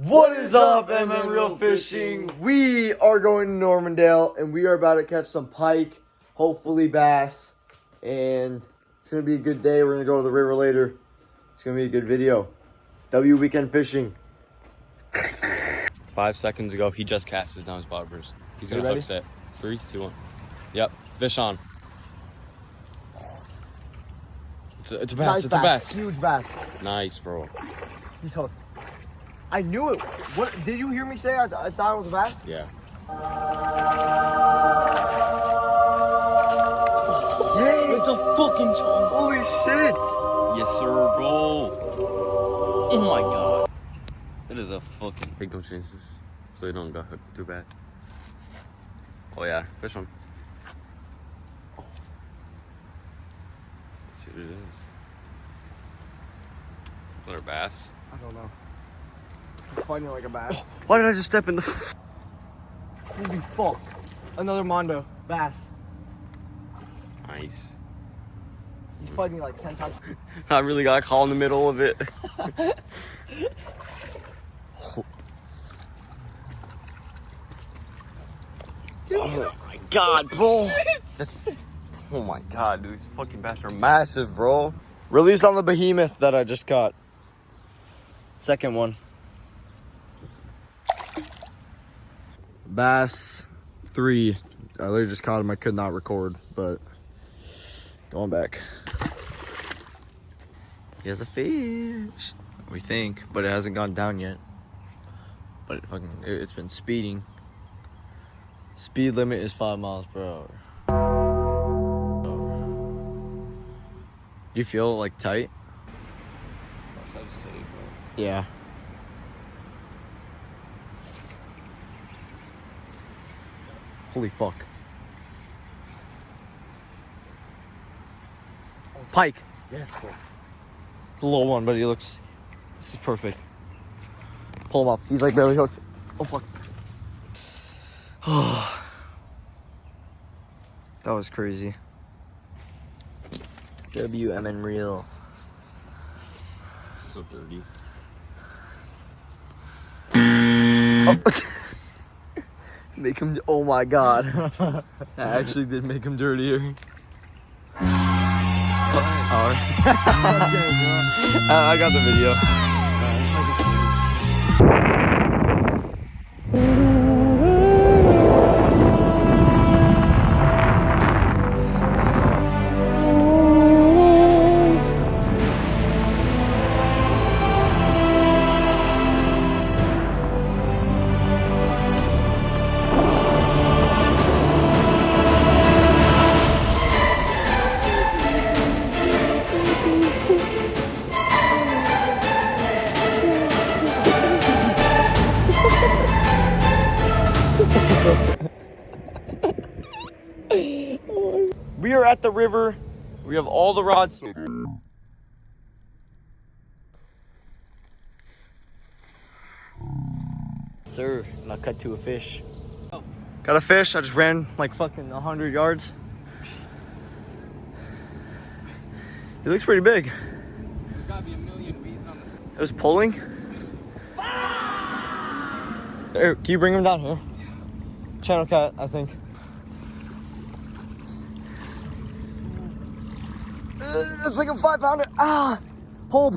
What is up, MM Real Fishing? We are going to Normandale, and we are about to catch some pike, hopefully bass, and it's going to be a good day. We're going to go to the river later. It's going to be a good video. W Weekend Fishing. 5 seconds ago, he just cast his down his bobbers. He's going to hook set. 3, 2, 1. Yep, fish on. It's a bass, Nice it's a bass. Huge bass. Nice, bro. He's hooked. I knew it. What did you hear me say? I thought it was a bass? Yeah. Yes! It's a fucking chunk. Holy shit! Yes, sir, bro. Oh my god. That is a fucking... Take no chances, so you don't get hooked too bad. Oh yeah, fish on. Let's see what it is. Is that our bass? I don't know. He's fighting like a bass. Why did I just step in the... Holy fuck. Another mondo. Bass. Nice. He's fighting like 10 times. I really got caught in the middle of it. Oh my god, bro. Oh my god, dude. These fucking bass are massive, bro. Release on the behemoth that I just caught. Second one. Bass 3. I literally just caught him. I could not record, but going back. He has a fish. We think, but it hasn't gone down yet. But it's been speeding. Speed limit is 5 miles per hour. Do you feel like tight? Yeah. Holy fuck. Pike. Yes, bro. The little one, but this is perfect. Pull him up. He's like barely hooked. Oh fuck. That was crazy. WMN real. So dirty. Oh. Make him. Oh my god. I actually did make him dirtier. I got the video. We are at the river. We have all the rods. Sir, and I cut to a fish. Oh. Got a fish. I just ran like fucking 100 yards. He looks pretty big. There's gotta be a million weeds on this. It was pulling. Here, can you bring him down here? Channel cat, I think. It's like a 5-pounder. Ah! Pull.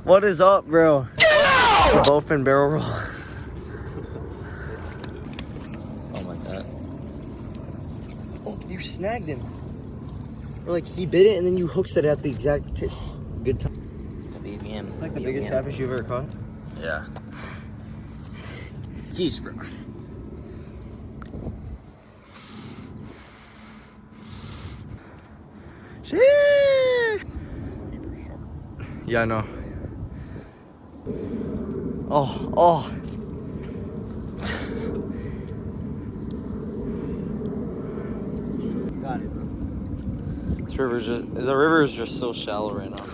What is up, bro? A bowfin barrel roll. Oh my god. Oh, you snagged him. Or like he bit it and then you hook set it at the exact good time. It's like the biggest catfish you've ever caught. Yeah. Jeez, bro. Shit. Yeah, I know. Oh. Got it, bro. The river is just so shallow right now.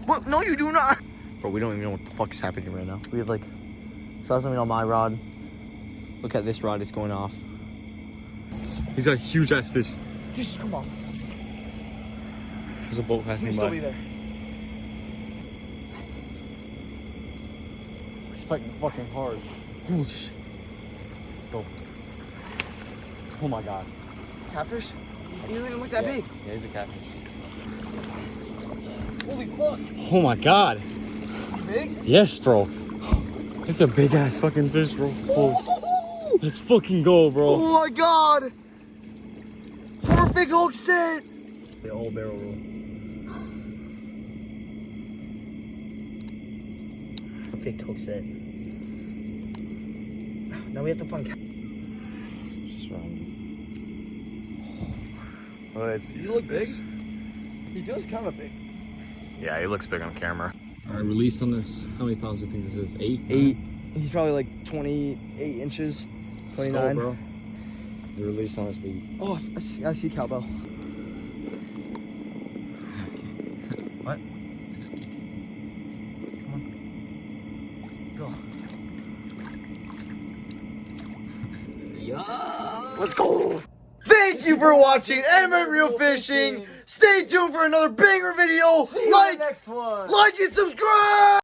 What? No, you do not. Bro, we don't even know what the fuck is happening right now. We have like, saw something on my rod. Look at this rod, it's going off. He's got a huge ass fish. Just come on. There's a boat passing Please by. still be there. He's fighting fucking hard. Holy shit. Let's go. Oh my god. Catfish? He doesn't even look that big. Yeah, he's a catfish. Holy fuck. Oh my god. Big? Yes, bro. It's a big ass fucking fish, bro. Oh. Let's fucking go, bro. Oh my god. Perfect hook set. The old barrel roll. Perfect hook set. Now we have to find Just right. Oh, Does he look big? He feels kind of big. Yeah, he looks big on camera. All right, release on this. How many pounds do you think this is? 8? 8. He's probably like 28 inches. 29. Let's go, bro. The release on this big. Oh, I see cowbell. What? Come on. Go. Yeah. Let's go. Thank you for watching Real Fishing. Stay tuned for another banger video. See you in the next one. Like and subscribe.